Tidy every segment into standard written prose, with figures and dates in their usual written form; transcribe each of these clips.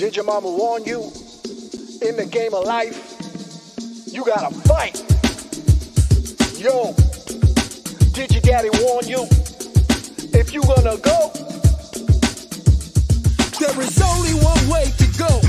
Did your mama warn you? In the game of life, you gotta fight. Yo, did your daddy warn you? If you gonna go, there is only one way to go.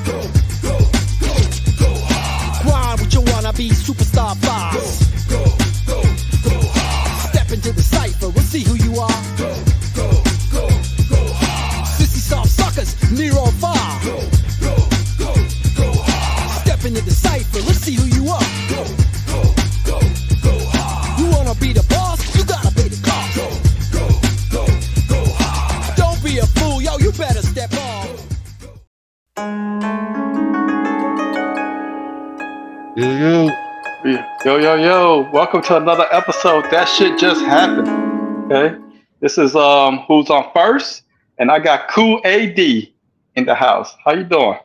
Go, go, go, go hard. Grind with your wannabe superstar vibes. Go, go, go, go hard. Step into the cypher, we'll see who you are. Go, go, go, go hard. Sissy soft suckers, Nero fire. Go, go, go, go hard. Step into the cypher, let's see who you are. Go, go, go, go hard. You wanna be the boss? You gotta pay the cost. Go, go, go, go hard. Don't be a fool, yo, you better step off. Yo. Welcome to another episode. That shit just happened. Okay. This is who's on first, and I got Cool AD in the house. How you doing?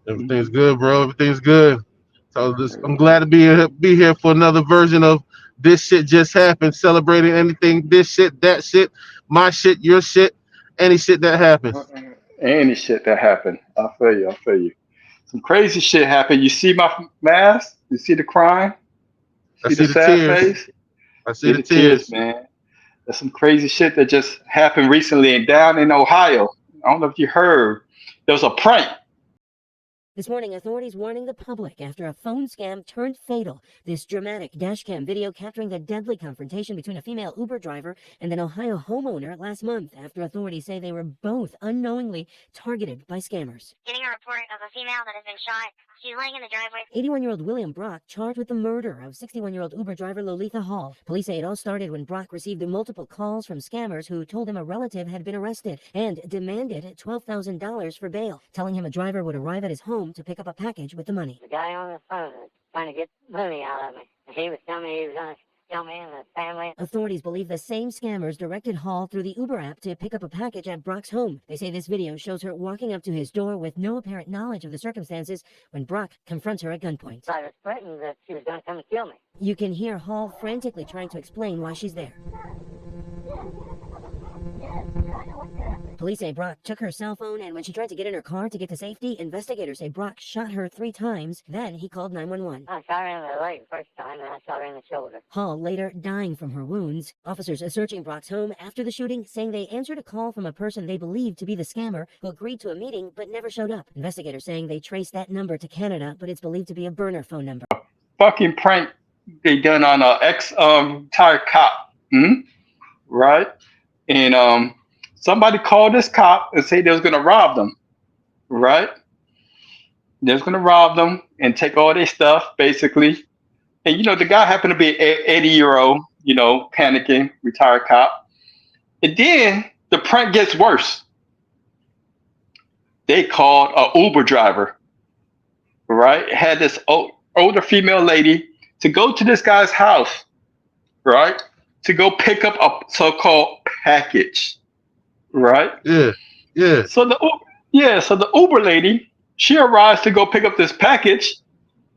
Everything's good, bro. Everything's good. So I'm glad to be here for another version of This Shit Just Happened, celebrating anything, this shit, that shit, my shit, your shit, any shit that happens. Any shit that happened. I feel you. Some crazy shit happened. You see my mask? You see the crime? I see the sad tears. face? I see the tears, man. There's some crazy shit that just happened recently and down in Ohio. I don't know if you heard. There was a prank. This morning, authorities warning the public after a phone scam turned fatal. This dramatic dashcam video capturing the deadly confrontation between a female Uber driver and an Ohio homeowner last month after authorities say they were both unknowingly targeted by scammers. Getting a report of a female that has been shot. She's laying in the driveway. 81-year-old William Brock charged with the murder of 61-year-old Uber driver Lolitha Hall. Police say it all started when Brock received multiple calls from scammers who told him a relative had been arrested and demanded $12,000 for bail, telling him a driver would arrive at his home to pick up a package with the money. The guy on the phone was trying to get money out of me. He was telling me he was going to kill me and the family. Authorities believe the same scammers directed Hall through the Uber app to pick up a package at Brock's home. They say this video shows her walking up to his door with no apparent knowledge of the circumstances when Brock confronts her at gunpoint. I was threatened that she was going to come and kill me. You can hear Hall frantically trying to explain why she's there. Police say Brock took her cell phone, and when she tried to get in her car to get to safety, investigators say Brock shot her 3 times. Then he called 911. I shot her in the leg first time, and I shot her in the shoulder. Hall later dying from her wounds. Officers are searching Brock's home after the shooting, saying they answered a call from a person they believed to be the scammer who agreed to a meeting but never showed up. Investigators saying they traced that number to Canada, but it's believed to be a burner phone number. Fucking prank they done on a ex-retired cop. Right? And somebody called this cop and said they was going to rob them, right? They was going to rob them and take all their stuff, basically. And, the guy happened to be an 80-year-old, panicking, retired cop. And then the prank gets worse. They called an Uber driver, right? Had this older female lady to go to this guy's house, right? To go pick up a so-called package. Right? Yeah. So the Uber lady, she arrives to go pick up this package,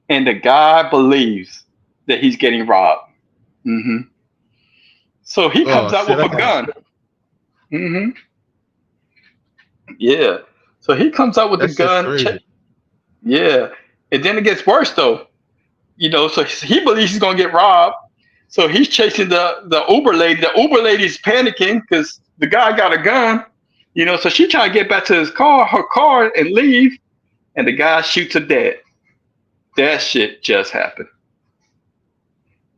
and the guy believes that he's getting robbed. So he comes out with a gun. Yeah. So he comes out with a gun. Yeah. And then it gets worse though. So he believes he's gonna get robbed. So he's chasing the Uber lady. The Uber lady's panicking because the guy got a gun, so she trying to get back to her car and leave, and the guy shoots her dead. That shit just happened.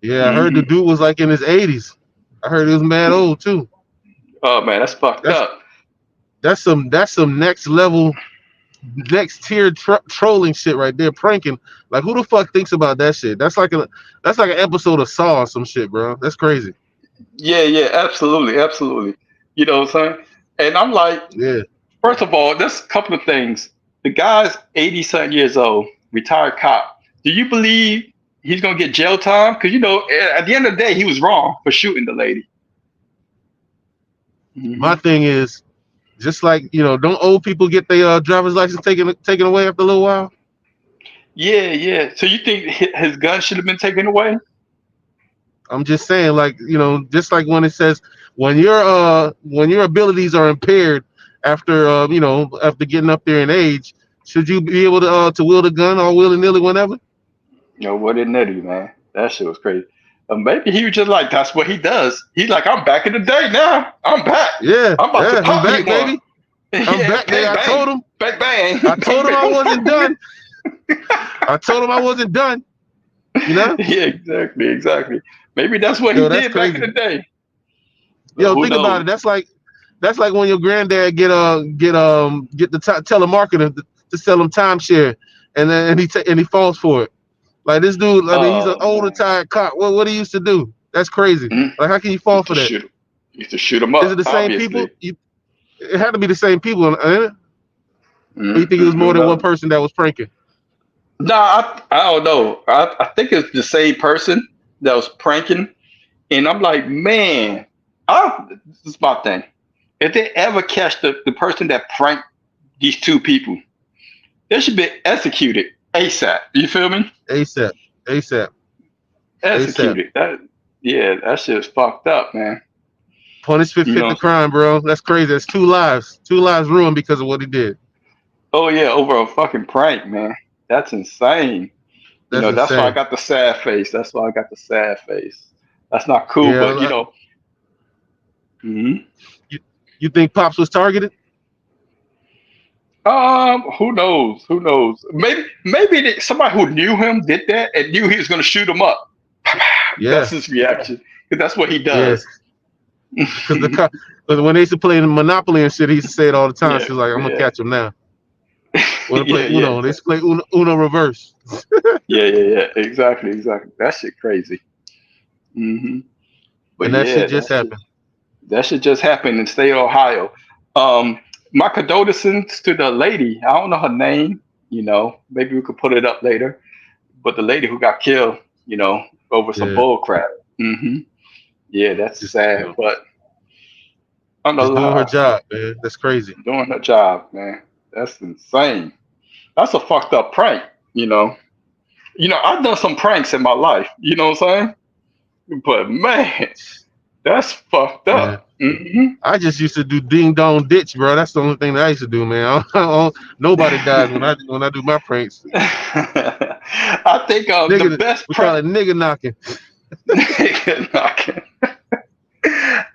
Yeah, I heard the dude was like in his 80s. I heard he was mad old too. Oh man, that's fucked up. That's some next level, next tier trolling shit right there, pranking. Like who the fuck thinks about that shit? That's like an episode of Saw or some shit, bro. That's crazy. Yeah, absolutely. You know what I'm saying? And I'm like, first of all, there's a couple of things. The guy's 80-something years old, retired cop. Do you believe he's going to get jail time? Because, at the end of the day, he was wrong for shooting the lady. My thing is, just like, don't old people get their driver's license taken away after a little while? Yeah. So you think his gun should have been taken away? I'm just saying, like, just like when it says, when your abilities are impaired, after after getting up there in age, should you be able to wield a gun all willy nilly whenever? What did Nitty, man? That shit was crazy. Maybe he was just like, that's what he does. He's like, I'm back in the day now. I'm back. Yeah, I'm about to I'm pop back, you, boy. baby. I'm back, bang, nigga. I bang, told him. bang, bang. I told him I wasn't done. I told him I wasn't done. You know? Yeah, exactly. Maybe that's what Yo, he that's did back in crazy. the day. Yo, Who think about knows? it. That's like when your granddad get the telemarketer to sell him timeshare, and then he falls for it. Like this dude, I mean, he's an Oh old man. retired cop. What he used to do? That's crazy. Mhm. Like, how can you He fall used for to that? shoot him. He used to shoot him Is it up, the same people? obviously. It had to be the same people, ain't it? Or you think it was Who more than one knows? person that was pranking? No, I don't know. I think it's the same person that was pranking. And I'm like, man, this is my thing. If they ever catch the person that pranked these two people, they should be executed ASAP. You feel me? ASAP, ASAP, ASAP. Executed. That shit's fucked up, man. Punishment You fit the know? crime, bro. That's crazy. That's two lives ruined because of what he did. Oh yeah, over a fucking prank, man. That's insane. That's That's why I insane. got the sad face. That's why I got the sad face. That's not cool, Yeah. but mhm. You think Pops was targeted? Who knows? Who knows? Maybe somebody who knew him did that and knew he was gonna shoot him up. Yeah. That's his reaction. 'Cause that's what he Yeah. does. Because when they used to play in Monopoly and shit, he used to say it all the time. Yeah, She's like, I'm gonna yeah. catch him now. When they play Yeah, Uno, they used to play Uno reverse. yeah. Exactly. That shit crazy. hmm But And that yeah, shit just happened. that shit just happened in the state of Ohio. My condolences to the lady. I don't know her name. Maybe we could put it up later. But the lady who got killed, over some Yeah. bull crap. Yeah, that's Just, sad. But on the just doing her line, job, man. That's crazy. doing her job, man. That's insane. That's a fucked up prank. I've done some pranks in my life. You know what I'm saying? But man, that's fucked up. I just used to do ding dong ditch, bro. That's the only thing that I used to do, man. Nobody dies when I do my pranks. I think the best We call prank. it nigga knocking. Nigga knocking.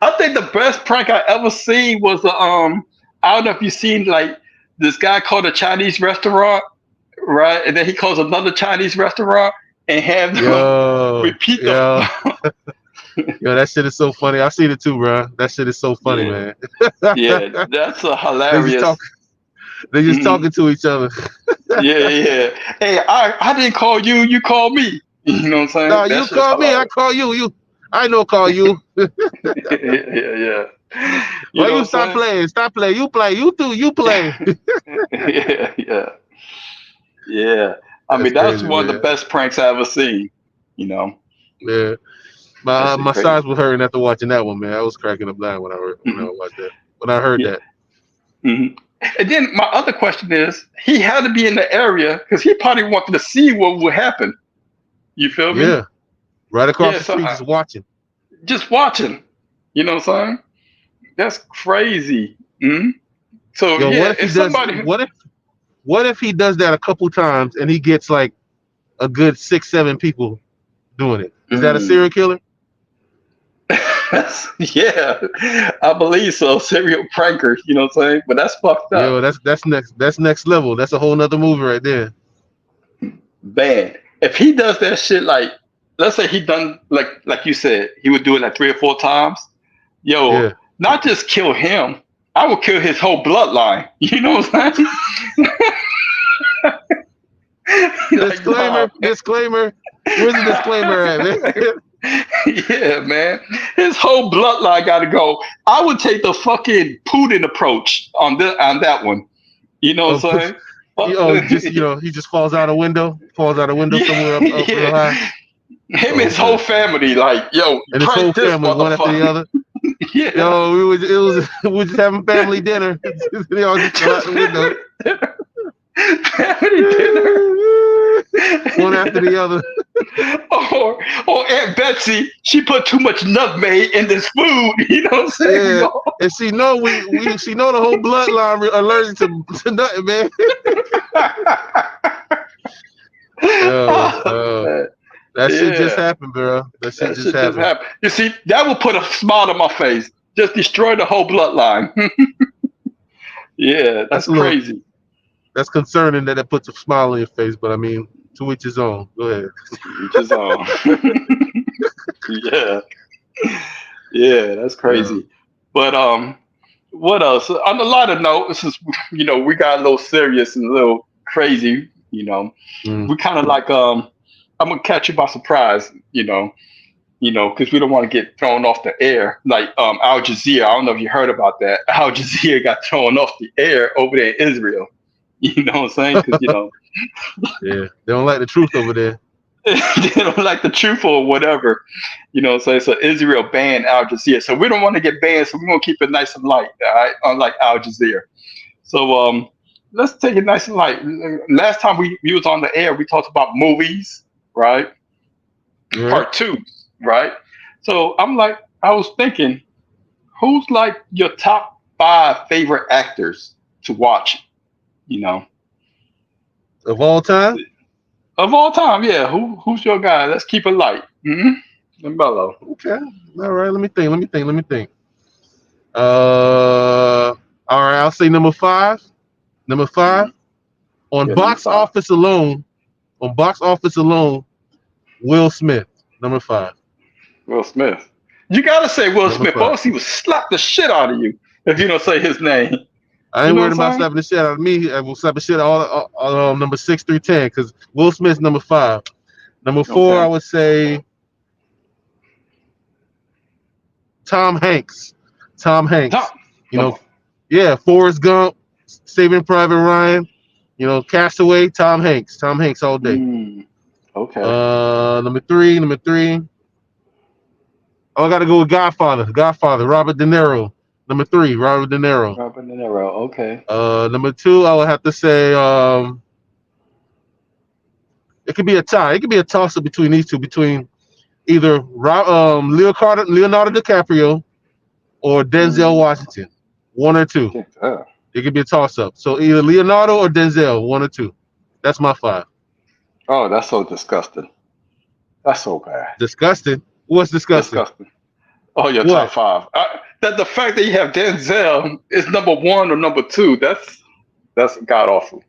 I think the best prank I ever seen was I don't know if you seen like this guy called a Chinese restaurant, right? And then he calls another Chinese restaurant and have them Yo, repeat yo, the yo, that shit is so funny. I seen it too, bro. That shit is so funny, Yeah. man. Yeah, that's a They hilarious. just talk. They just Mhm. talking to each other. Yeah. Hey, I didn't call you, you called me. You know what I'm saying? No, That you shit's call me. I hilarious. call you. I know call you. Yeah. You Why know you what stop I'm saying? playing? Stop playing. You play. You do. You play. Yeah. I mean, That's that's crazy, one of the man. best pranks I ever seen. Yeah. That My shit sides crazy. were hurting after watching that one, man. I was cracking up loud when I Mhm. watched that. When I heard Yeah. that. hmm And then my other question is, he had to be in the area because he probably wanted to see what would happen. You feel me? Yeah. Right across Yeah. the So street, just watching. just watching. You know what I'm saying? That's crazy. So Yo, yeah, what if he if does? somebody, What if he does that a couple times and he gets like a good 6-7 people doing it? Is that a serial killer? yeah, I believe so. Serial pranker. You know what I'm saying? But that's fucked up. Yo, that's next level. That's a whole nother movie right there. Man, if he does that shit, like, let's say he done like you said, he would do it like 3 or 4 times. Yo, Yeah. not just kill him, I would kill his whole bloodline. You know what I'm saying? Like, Disclaimer. Where's the disclaimer at, man? yeah, man. His whole bloodline got to go. I would take the fucking Putin approach on that one. You know what I'm saying? He just falls out a window. Somewhere up real high. Him and his whole family, like, yo, And his whole prank this family, one after the motherfucker. other. Yeah. Yo, we were just having family dinner. They all just go out the window. Family dinner. One after the other. Or Aunt Betsy, she put too much nutmeg in this food. You know what I'm saying? Yeah. And she know she know the whole bloodline allergic to nothing, man. Man. That shit just Yeah, happened, bro. That shit that just shit just happened. happened. You see, that would put a smile on my face. Just destroy the whole bloodline. Yeah, That's that's a little. crazy. That's concerning that it puts a smile on your face, but I mean, to each his own. Go ahead. Which is yeah, yeah, that's Yeah. crazy. But what else? On a lighter note, this is we got a little serious and a little crazy. Mm. We kind of like I'm gonna catch you by surprise. Because we don't want to get thrown off the air. Like Al Jazeera, I don't know if you heard about that. Al Jazeera got thrown off the air over there in Israel. You know what I'm saying? Because Yeah. They don't like the truth over there. they don't like the truth or whatever. So Israel banned Al Jazeera. So we don't want to get banned, so we're gonna keep it nice and light, all right? Unlike Al Jazeera. So let's take it nice and light. Last time we was on the air, we talked about movies, right? Yeah. Part 2, right? So I was thinking, who's like your top 5 favorite actors to watch? Of all time? Of all time, yeah. Who's your guy? Let's keep it light. And mellow. Okay. All right. Let me think. All right. I'll say number 5. Number 5 on Yeah, number box 5. office alone. On box office alone, Will Smith. Number 5. Will Smith. You gotta say Will Number Smith, 5. or else he will slap the shit out of you if you don't say his name. I You ain't know worried what about I'm saying? slapping the shit out of me. I will slap the shit all number 6 through 10 because Will Smith's number 5. Number 4, I Okay. would say Tom Hanks. Tom Hanks. Top You know, number. yeah, Forrest Gump, Saving Private Ryan. Castaway. Tom Hanks. Tom Hanks all day. Okay. Number three. Oh, I got to go with Godfather. Godfather. Robert De Niro. Number 3. Robert De Niro. Robert De Niro. Okay. Number 2, I would have to say it could be a tie. It could be a toss up between these two, between either Leonardo DiCaprio or Denzel Mm, Washington. One or two. Denzel. It could be a toss up. So either Leonardo or Denzel, one or two. That's my 5. Oh, that's so disgusting. That's so bad. Disgusting. What's disgusting? Disgusting. Oh, your top What? 5. That the fact that you have Denzel is number 1 or number 2. That's god awful.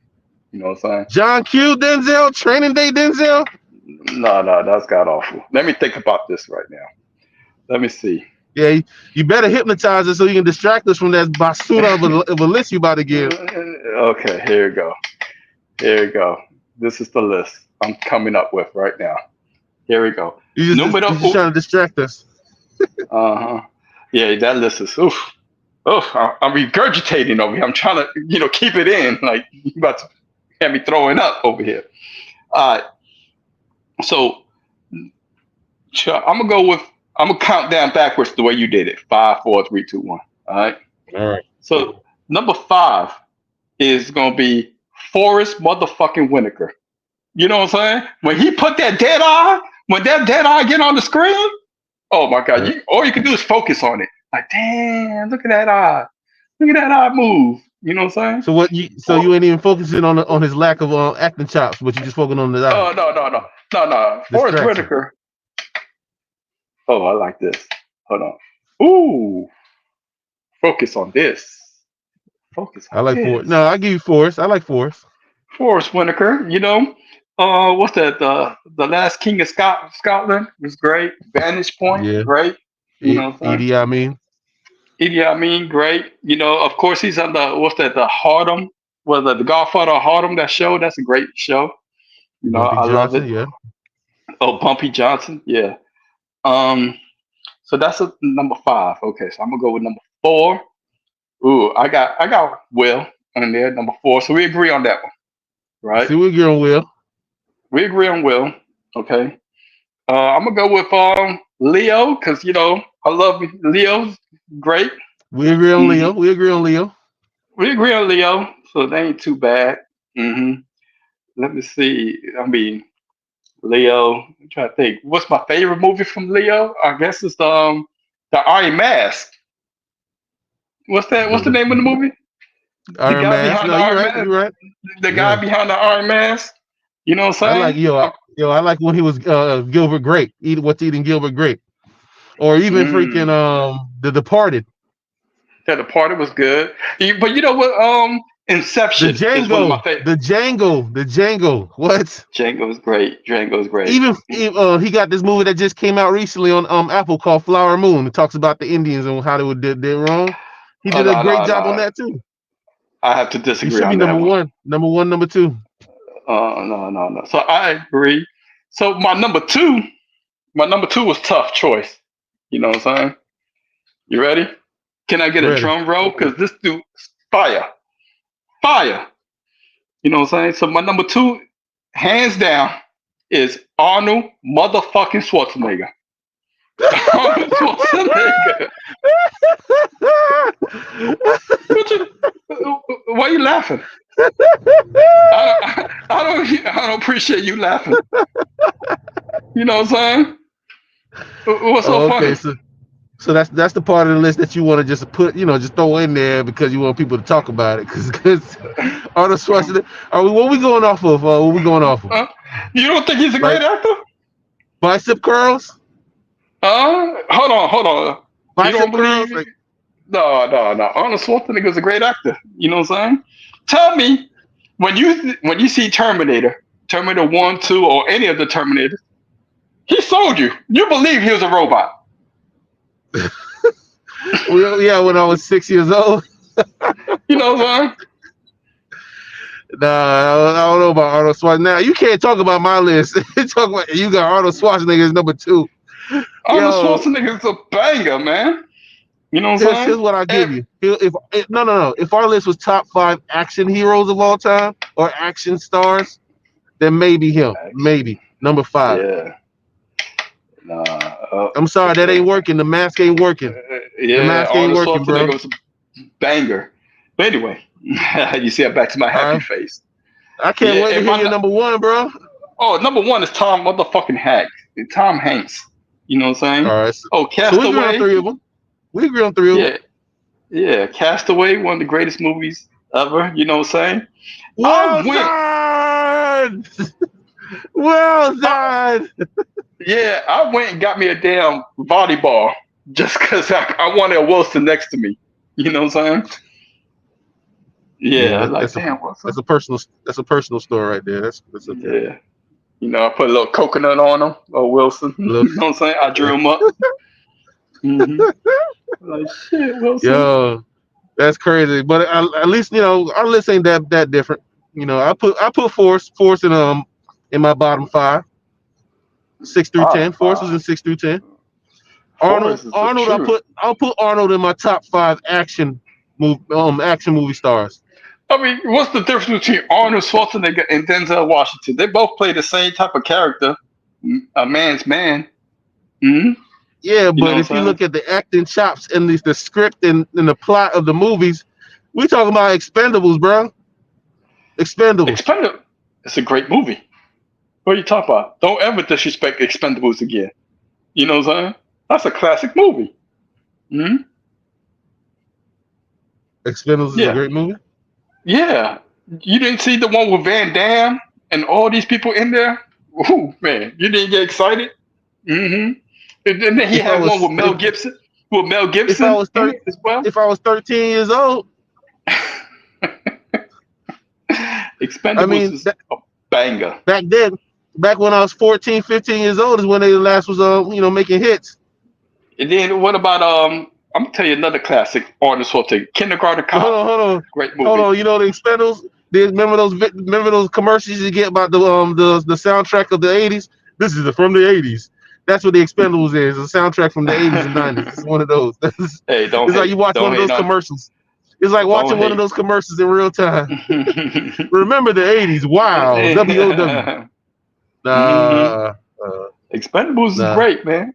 You know what I'm saying? John Q. Denzel, Training Day Denzel. No, that's god awful. Let me think about this right now. Let me see. Yeah, you better hypnotize us so you can distract us from that basura of a list you about to give. Okay, here you go. Here you go. This is the list I'm coming up with right now. Here we go. You're just trying to distract us. Uh-huh. Yeah, that list is oof. I'm regurgitating over here. I'm trying to, keep it in. Like you about to have me throwing up over here. All right. So I'm gonna count down backwards the way you did it. 5, 4, 3, 2, 1. All right. All right. So number 5 is gonna be Forrest motherfucking Whitaker. You know what I'm saying? When he put that dead eye, when that dead eye get on the screen, oh my God! All you can do is focus on it. Like, damn, look at that eye. Look at that eye move. You know what I'm saying? So you ain't even focusing on his lack of acting chops, but you just focusing on his eye. Oh no. Forrest Whitaker. Oh, I like this. Hold on. Ooh. Focus on this. Focus on I like this. Forrest. No, I give you Forrest. I like Forrest. Forrest Whitaker, what's that? The Last King of Scotland was great. Vantage Point, Yeah. great. You know what I'm saying? Idi Amin, great. Of course he's on the Harlem, the Godfather of Harlem, that show. That's a great show. Bumpy I love Johnson, it. yeah. Oh, Bumpy Johnson, yeah. So that's number 5. Okay, so I'm gonna go with number 4. Ooh, I got Will in there, number 4. So we agree on that one, right? See, we agree on Will. We agree on Will. Okay. I'm gonna go with Leo because I love Leo's great. We agree on Leo. We agree on Leo. We agree on Leo, so they ain't too bad. Let me see. I mean, Leo. I'm trying to think. What's my favorite movie from Leo? I guess it's the Iron Mask. What's that? What's the name of the movie? The Iron guy Mask. behind No, the you're Iron right. Mask. You're right. The You're guy right. behind the Iron Mask. You know what I I'm like saying? I like when he was Gilbert Grape. What's eating Gilbert Grape, or even freaking Mm. The Departed. Yeah, the party was good. But you know what? The Inception is one of my Django, favorite. the Django. What? Django's great. Django's great. Even he got this movie that just came out recently on Apple called Flower Moon. It talks about the Indians and how they did wrong. He Oh did a no, great no, job on no. that too. I have to He disagree should be on number that one. one, number two. No, no, no. So I agree. So my number two was tough choice. You know what I'm saying? You ready? Can I get a Ready? drum roll? Because this dude, fire, fire. You know what I'm saying? So my number two, hands down, is Arnold motherfucking Schwarzenegger. Arnold Schwarzenegger. What you, why are you laughing? I don't appreciate you laughing. You know what I'm saying? What's so Oh, okay, funny? so that's the part of the list that you want to just put, just throw in there because you want people to talk about it. Because Arnold Schwarzenegger, what we going off of? What we going off of? You don't think he's a Like great actor? bicep curls? Hold on. You Bicep don't curls? believe? Like, No. Arnold Schwarzenegger is a great actor. You know what I'm saying? Tell me, when you see Terminator 1, 2, or any of the Terminators, he sold you. You believe he was a robot. well, yeah, when I was 6 years old. You know what I'm saying? Nah, I don't know about Arnold Schwarzenegger. Now you can't talk about my list. Talk about you got Arnold Schwarzenegger as number two. Arnold Yo, Schwarzenegger is a banger, man. You know what I'm here's saying? what I'll give And, you. No. If our list was top 5 action heroes of all time or action stars, then maybe him. Maybe number 5. yeah. Nah. I'm sorry, that ain't working. The mask ain't working. The Yeah, mask ain't Arnold working, bro. Schwarzenegger was a banger. But anyway, you see, I'm back to my happy face. I can't Yeah, wait to and hear your number 1, bro. number one is Tom motherfucking Hanks. Tom Hanks. You know what I'm saying? All right. Oh, So we agree on Castaway. 3 of them. We agree on 3 of them. Yeah. Castaway, one of the greatest movies ever. You know what I'm saying? Well done. Well done. I went and got me a damn volleyball just because I wanted a Wilson next to me. You know what I'm saying? Yeah, like damn Wilson. That's a personal story right there. That's okay. Yeah. You know, I put a little coconut on him, or Wilson. You know what I'm saying? I drew him up. Like shit, Wilson. Yo, that's crazy. But at least our list ain't that different. I put Force in my bottom 5, 6 through 10. Force was in 6 through 10. Arnold, I'll put Arnold in my top 5 action movie stars. I mean, what's the difference between Arnold Schwarzenegger and Denzel Washington? They both play the same type of character, a man's man. Mm-hmm. Yeah, but if you look at the acting chops and the script and the plot of the movies, we talking about Expendables, bro. Expendables. It's a great movie. What are you talking about? Don't ever disrespect Expendables again. You know what I'm saying? That's a classic movie. Mm-hmm. Expendables is a great movie. Yeah. You didn't see the one with Van Damme and all these people in there? Ooh, man. You didn't get excited? Mm-hmm. And then he had one with Mel Gibson. If I was 13 years old. Expendables is a banger. Back when I was 14, 15 years old is when they last was making hits. And then what about I'm gonna tell you another classic Arnold Schwarzenegger, Kindergarten Cop. Hold on. Great movie. Hold on, the Expendables. Remember those commercials you get about the soundtrack of the 80s? This is from the 80s. That's what the Expendables is. A soundtrack from the 80s and 90s. It's one of those. Hey, don't. It's like you watch one of those commercials. It's like watching one of those commercials in real time. Remember the 80s? Wow. WOW. Expendables is great, man.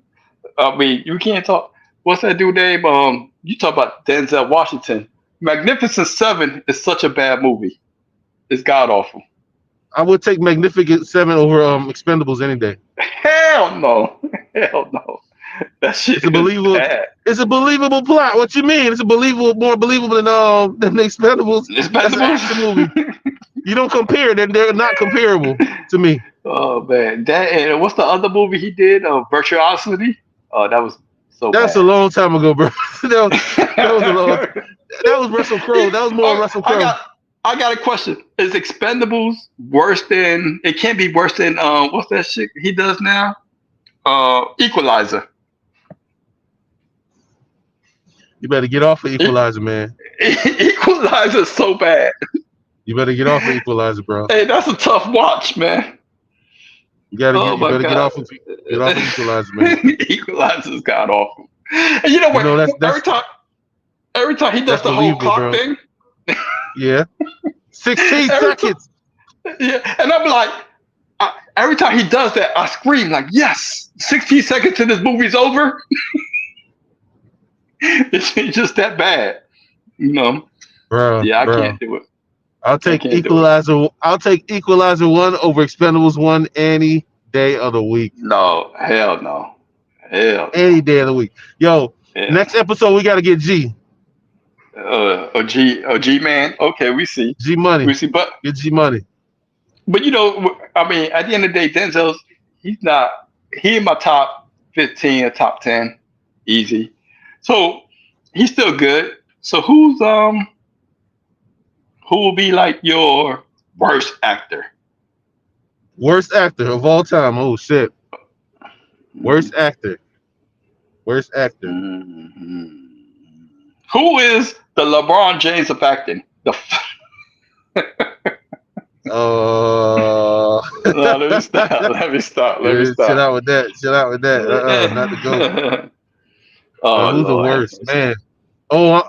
I mean, you can't talk. What's that dude name? You talk about Denzel Washington. Magnificent Seven is such a bad movie. It's god awful. I would take Magnificent Seven over Expendables any day. Hell no. That shit It's a believable. is bad. It's a believable plot. What you mean? It's a believable, more believable than the Expendables. It's That's an action movie. You don't compare. They're not comparable to me. Oh man, that and what's the other movie he did? Virtuosity. Oh, that was so That's a bad. long time ago, bro. That was a long. That was Russell Crowe. That was more Oh, Russell Crowe. I got a question. Is Expendables worse than? It can't be worse than what's that shit he does now? Equalizer. You better get off of Equalizer, man. Equalizer is so bad. You better get off of Equalizer, bro. Hey, that's a tough watch, man. You gotta Oh get. You my better god. get off of Equalizer, man. Equalizer's god awful. And you know You what? know that's Every time he does that's the whole believable, clock bro. thing, Yeah. 16 every time, seconds. yeah, and I'm like, every time he does that, I scream like, yes, 16 seconds and this movie's over. It's just that bad, you know? Bro, Yeah, I bro. can't do it. I'll I take can't do it. Equalizer. I'll take Equalizer 1 over Expendables 1 any day of the week. No, hell no, hell Any day of the week. Yo, no. Yeah. next episode we gotta get G. G man. Okay, we see, G money. but Get G money. you know, I mean, at the end of the day, Denzel's he in my top 15 or top 10, easy. So he's still good. So who will be like your worst actor? Worst actor of all time. Oh shit. Worst actor. Worst actor. Mhm. Who is the LeBron James of acting? Uh No, let me stop. Let me stop. Let me chill stop. out with that. Chill out with that. Not to go. Oh Who's the Lord, have worst? mercy. Man. Oh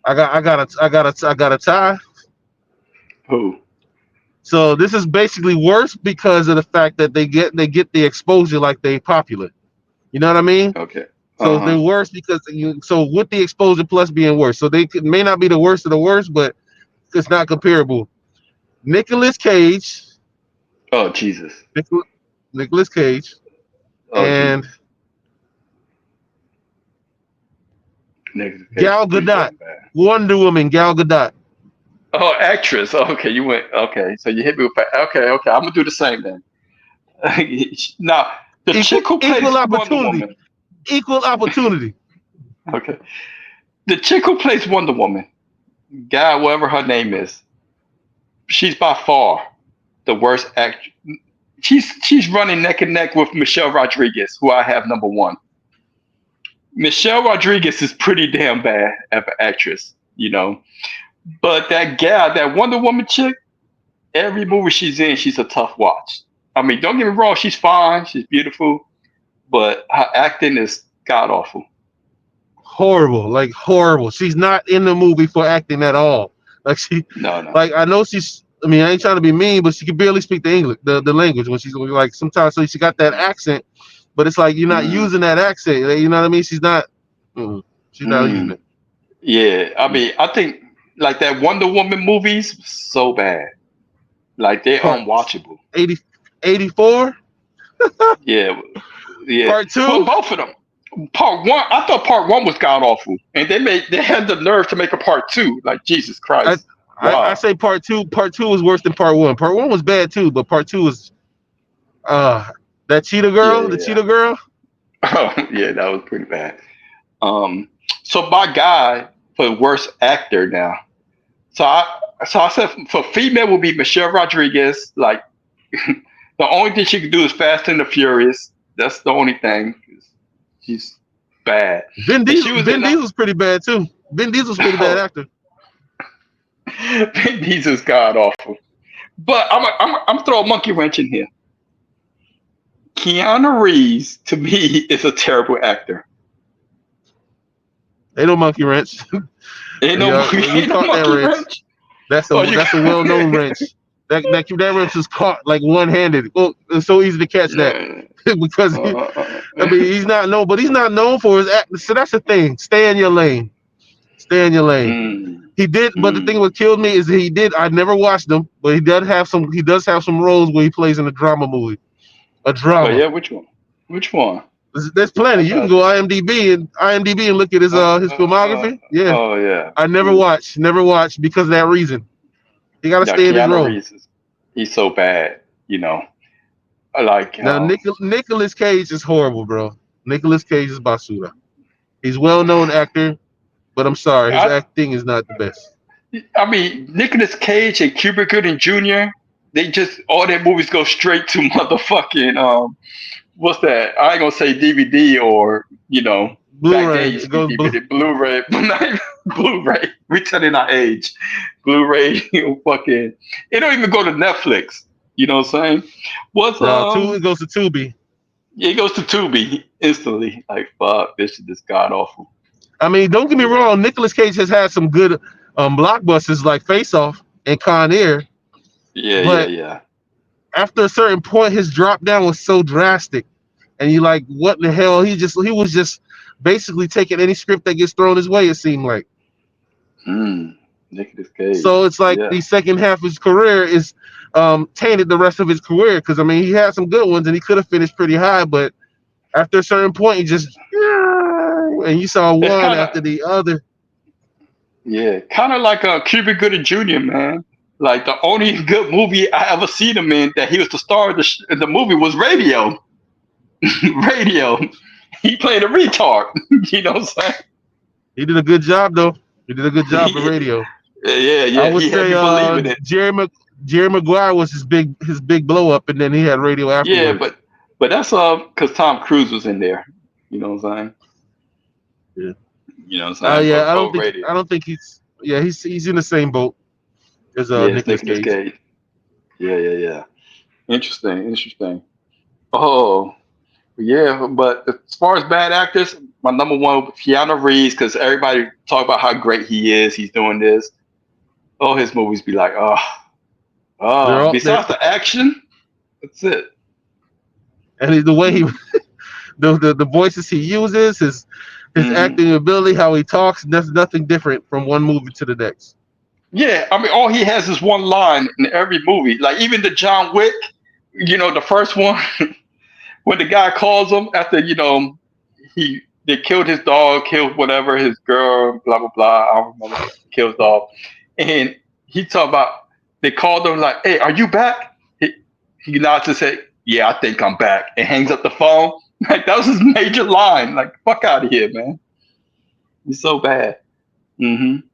I got a tie. Who? So this is basically worse because of the fact that they get the exposure like they popular. You know what I mean? Okay. So they're worse because so with the exposure plus being worse. So they may not be the worst of the worst, but it's not comparable. Nicolas Cage, Oh Jesus. Nicolas Cage, Oh and Jesus. Nicolas Cage Gal is pretty Gadot, damn bad. Wonder Woman, Gal Gadot. Oh, actress. Oh, okay, you went. Okay, so you hit me with. Okay. I'm gonna do the same then. Now, the chick who plays Equal Wonder opportunity. Woman. Equal opportunity. Okay, the chick who plays Wonder Woman, guy, whatever her name is, she's by far the worst actress. She's running neck and neck with Michelle Rodriguez, who I have number one. Michelle Rodriguez is pretty damn bad as an actress, you know. But that gal, that Wonder Woman chick, every movie she's in, she's a tough watch. I mean, don't get me wrong, she's fine, she's beautiful, but her acting is god awful. Horrible, like horrible. She's not in the movie for acting at all. Like No. like I know she's. I mean, I ain't trying to be mean, but she can barely speak the English, the language when she's like sometimes. So she got that accent, but it's like you're not Mm. using that accent. You know what I mean? She's not. She's not using it. Yeah, I mean, I think like that Wonder Woman movies so bad, like they're Part- unwatchable. 84. Yeah. Part 2? Well, both of them. Part 1, I thought part 1 was god awful, and they had the nerve to make a part 2. Like Jesus Christ. Wow. I say part 2. Part 2 was worse than part 1. Part 1 was bad too, but part 2 was that cheetah girl. The cheetah girl. Oh yeah, that was pretty bad. So my guy for worst actor now. So I said for female would be Michelle Rodriguez. Like the only thing she could do is Fast and the Furious. That's the only thing. She's bad. Vin But she Diesel. was Vin in Diesel's pretty bad too. Vin Diesel's pretty bad actor. Vin Diesel's god awful. But I'm throw a monkey wrench in here. Keanu Reeves to me is a terrible actor. Ain't no monkey wrench. Ain't no Yeah, monkey, you ain't no caught that monkey wrench. wrench. That's Oh, a well-known wrench. That wrench is caught like one-handed. Well, it's so easy to catch that because I mean he's not known, but he's not known for his act. So that's the thing. Stay in your lane. Stay in your lane. He did, but the thing what killed me is he did. I never watched him, but he does have some. He does have some roles where he plays in a drama movie. A Oh drama. yeah, which one? Which one? There's plenty. You can go IMDb and look at his filmography. Yeah, Oh yeah. I never watched because of that reason. He got to Yeah, stay in his Keanu role. Reeves he's so bad, you know. Like Now, Nicolas Cage is horrible, bro. Nicolas Cage is basura. He's a well-known actor, but I'm sorry, his acting is not the best. I mean, Nicolas Cage and Cuba Gooding Jr. They just all their movies go straight to motherfucking what's that? I ain't gonna say DVD or back then Blu-ray. used It to goes be DVD, Blu-ray, but not even Blu-ray. We telling our age. Blu-ray, fucking. It don't even go to Netflix. You know what I'm saying? What's it goes to Tubi. It goes to Tubi instantly. Like fuck, this is just god awful. I mean, don't get me wrong. Nicolas Cage has had some good blockbusters like Face Off and Con Air. Yeah. After a certain point, his drop down was so drastic, and you like, what the hell? He was just basically taking any script that gets thrown his way. It seemed like. Nicolas Cage. So it's like the second half of his career is tainted the rest of his career, because I mean he had some good ones and he could have finished pretty high, but after a certain point he just and you saw one after the other. Yeah, kind of like Cuba Gooding Jr. Man. Like the only good movie I ever seen him in that he was the star of the movie was Radio. Radio. He played a retard. You know what I'm saying? He did a good job though. He did a good job for Radio. Yeah. I would say Jerry Maguire was his big blow up, and then he had Radio afterwards. Yeah, but that's because Tom Cruise was in there. You know what I'm saying? Yeah. You know what I'm saying? I don't think he's in the same boat as Nicolas Cage. Yeah. Interesting. Oh, yeah. But as far as bad actors, my number one was Keanu Reeves, because everybody talk about how great he is. He's doing this. Oh, his movies be like, besides the action, that's it. And the way he, the voices he uses, his acting ability, how he talks, that's nothing different from one movie to the next. Yeah, I mean, all he has is one line in every movie. Like even the John Wick, the first one, when the guy calls him after, they killed his dog, killed whatever, his girl, blah, blah, blah. I don't remember. Killed dog. And he talked about, they called him like, hey, are you back? He nods his head, yeah, I think I'm back. And hangs up the phone. Like, that was his major line. Like, fuck out of here, man. He's so bad. Mm-hmm.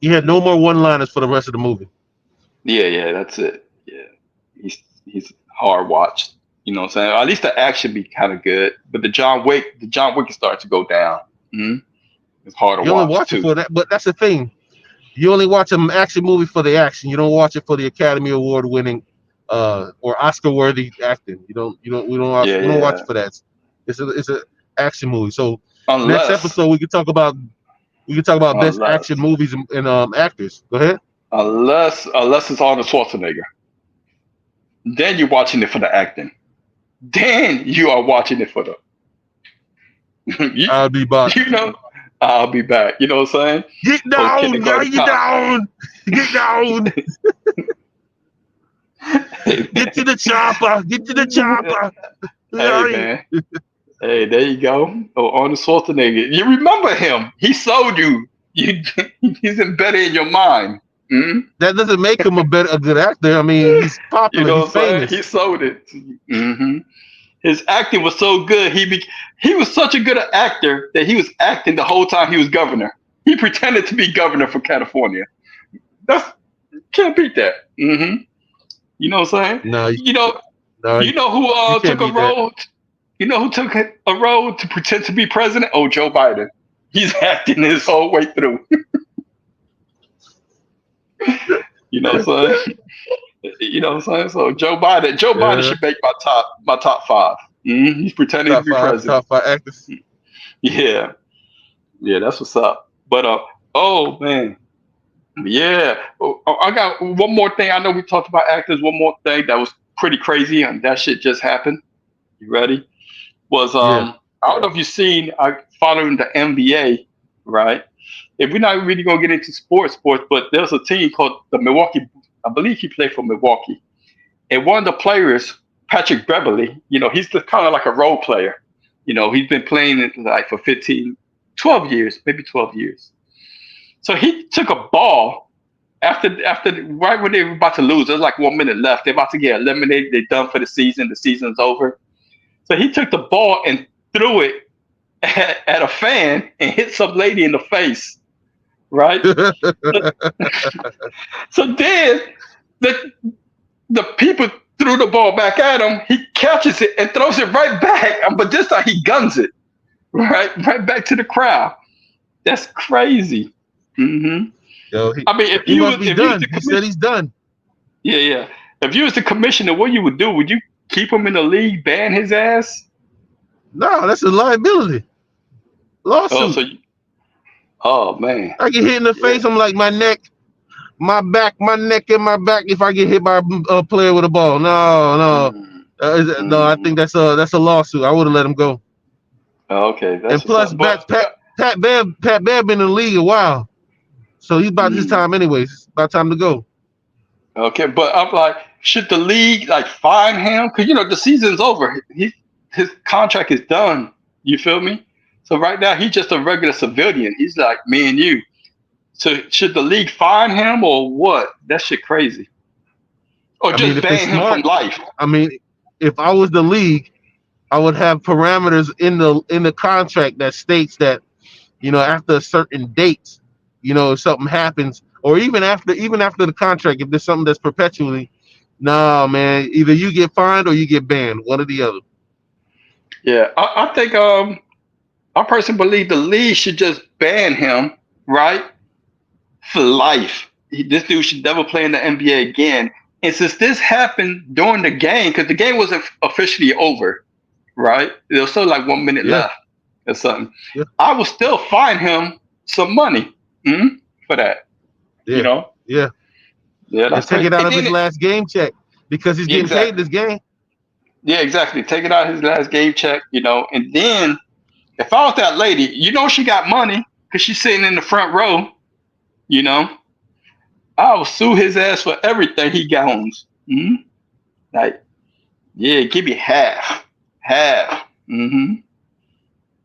He had no more one-liners for the rest of the movie. Yeah, that's it. Yeah. He's hard watched. You know what I'm saying? At least the action be kind of good. But the John Wick is starting to go down. Mm-hmm. It's hard to watch. You only watch it for that, but that's the thing. You only watch an action movie for the action. You don't watch it for the Academy Award winning or Oscar worthy acting. We don't watch it for that. It's an action movie. So next episode we can talk about best action movies and actors. Go ahead. Unless it's Arnold Schwarzenegger. Then you're watching it for the acting. Then you are watching it for the I'll be back. I'll be back. You know what I'm saying? Get down, get down. Get down. Get to the chopper. Get to the chopper. Hey, man. Hey, there you go. Oh, Arnold Schwarzenegger. You remember him. He sold you. He's embedded in your mind. Mm-hmm. That doesn't make him a good actor. I mean, he's popular. He's famous. He sold it. Mm-hmm. His acting was so good. He was such a good actor that he was acting the whole time he was governor. He pretended to be governor for California. Can't beat that. Mm-hmm. You know what I'm saying? No. You know who took a role? You know who took a role to pretend to be president? Oh, Joe Biden. He's acting his whole way through. You know what I'm saying? You know what I'm saying? So Joe Biden should make my top five. Mm-hmm. He's pretending to be president. Top five actors. Yeah, that's what's up. But oh man, yeah. I got one more thing. I know we talked about actors. One more thing that was pretty crazy, and that shit just happened. You ready? Was I don't know if you've seen. I following the NBA, right? If we're not really gonna get into sports, but there's a team called the Milwaukee. I believe he played for Milwaukee, and one of the players, Patrick Beverly, he's kind of like a role player. He's been playing it like for 12 years, maybe 12 years. So he took a ball after right when they were about to lose. There's like 1 minute left. They're about to get eliminated. They're done for the season. The season's over. So he took the ball and threw it at a fan and hit some lady in the face. Right? So then the people threw the ball back at him. He catches it and throws it right back. But this time he guns it right back to the crowd. That's crazy. Mm-hmm. Yo, I mean, he said he's done. Yeah. If you was the commissioner, what you would do? Would you keep him in the league, ban his ass? No, that's a liability. Lawsuit. Oh man. I get hit in the face. I'm like my neck, my back, my neck, and my back. If I get hit by a player with a ball, no. I think that's a lawsuit. I would have let him go. Okay. And plus, Pat Bev been in the league a while, so he's about his time anyways. It's about time to go. Okay, but I'm like, should the league like fine him? Because the season's over. His contract is done. You feel me? So right now he's just a regular civilian. He's like me and you. So should the league fine him or what? That shit crazy. Or just ban him from life. I mean, if I was the league, I would have parameters in the contract that states that, after a certain date, if something happens, or even after the contract, if there's something that's perpetually, nah, man, either you get fined or you get banned, one or the other. Yeah, I think I personally believe the league should just ban him, right, for life. This dude should never play in the NBA again. And since this happened during the game, because the game wasn't officially over, right? There was still like 1 minute left or something. Yeah. I would still fine him some money for that. Yeah. Yeah. Let's take it out of his last game check because he's getting paid this game. Yeah, exactly. Take it out of his last game check, and then if I was that lady, she got money because she's sitting in the front row, I will sue his ass for everything he owns. Mm-hmm. Like, yeah, give me half. Mm-hmm.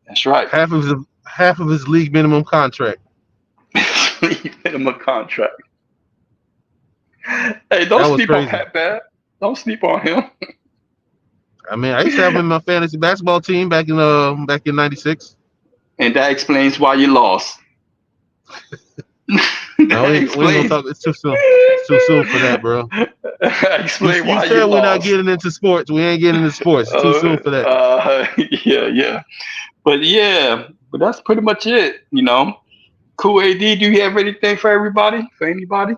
That's right. Half of his league minimum contract. League minimum contract. Hey, don't sleep on Pat Bev. Don't sleep on him. I mean, I used to have him in my fantasy basketball team back in '96. And that explains why you lost. No, we ain't gonna talk. It's too soon. It's too soon for that, bro. Explain why you said lost. We're not getting into sports. We ain't getting into sports. It's too soon for that. Yeah. But that's pretty much it. Cool AD, do you have anything for everybody? For anybody?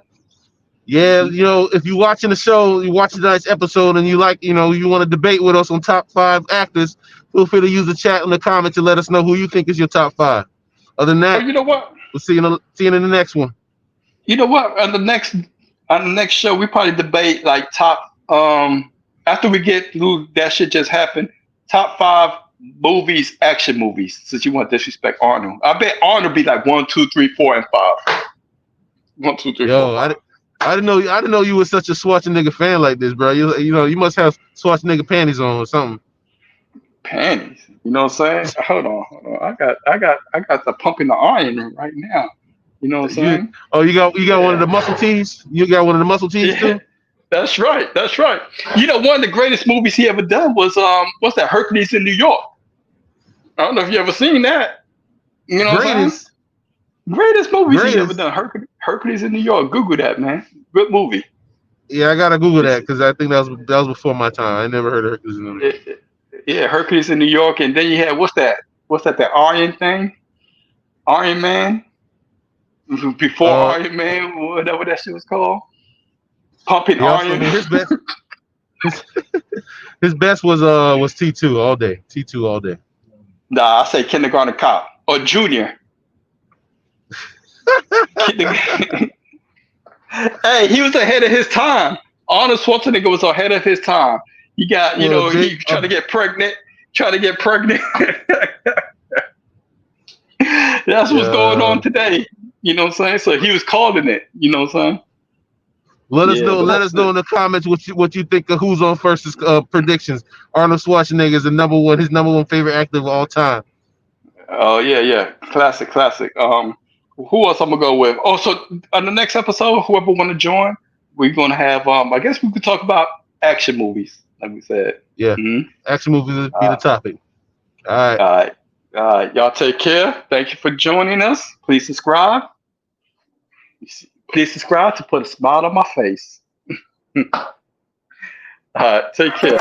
Yeah, if you're watching the show, you watch tonight's episode, and you you want to debate with us on top 5 actors, feel free to use the chat in the comments and let us know who you think is your top 5. Other than that, you know what? We'll see you in the next one. You know what? On the next show, we probably debate like top after we get through that shit just happened. Top 5 movies, action movies. Since you want to disrespect Arnold, I bet Arnold be like 1, 2, 3, 4, and 5. 1, 2, 3, 4. I didn't know you were such a Schwarzenegger fan like this, bro. You must have Schwarzenegger panties on or something. Panties? You know what I'm saying? Hold on. I got the pump in the iron right now. You know what I'm saying? You got one of the muscle tees? You got one of the muscle tees too? That's right. One of the greatest movies he ever done was what's that? Hercules in New York. I don't know if you ever seen that. You know what I'm saying? Greatest movies he ever done. Hercules in New York. Google that, man. Good movie. Yeah, I gotta Google that because I think that was before my time. I never heard of Hercules in New York. Yeah, Hercules in New York, and then you had what's that? The Iron thing? Iron Man. Before Iron Man, whatever that shit was called. Pumping Iron. His best was T2 all day. T2 all day. Nah, I say Kindergarten Cop or Junior. Hey, he was ahead of his time. Arnold Schwarzenegger was ahead of his time. He got, he trying to get pregnant. That's what's going on today. You know what I'm saying? So he was calling it. You know what I'm saying? Let us Yeah, know. but Let that's us know in it. the comments what you think of Who's on First's predictions. Arnold Schwarzenegger is his number one favorite actor of all time. Oh yeah. Classic. Who else I'm gonna go with? Oh, so on the next episode, whoever want to join, we're gonna have. I guess we could talk about action movies, like we said. Yeah, Mm-hmm. action movies would be the Uh, topic. All right. all right. Y'all take care. Thank you for joining us. Please subscribe. Please subscribe to put a smile on my face. All right. Take care.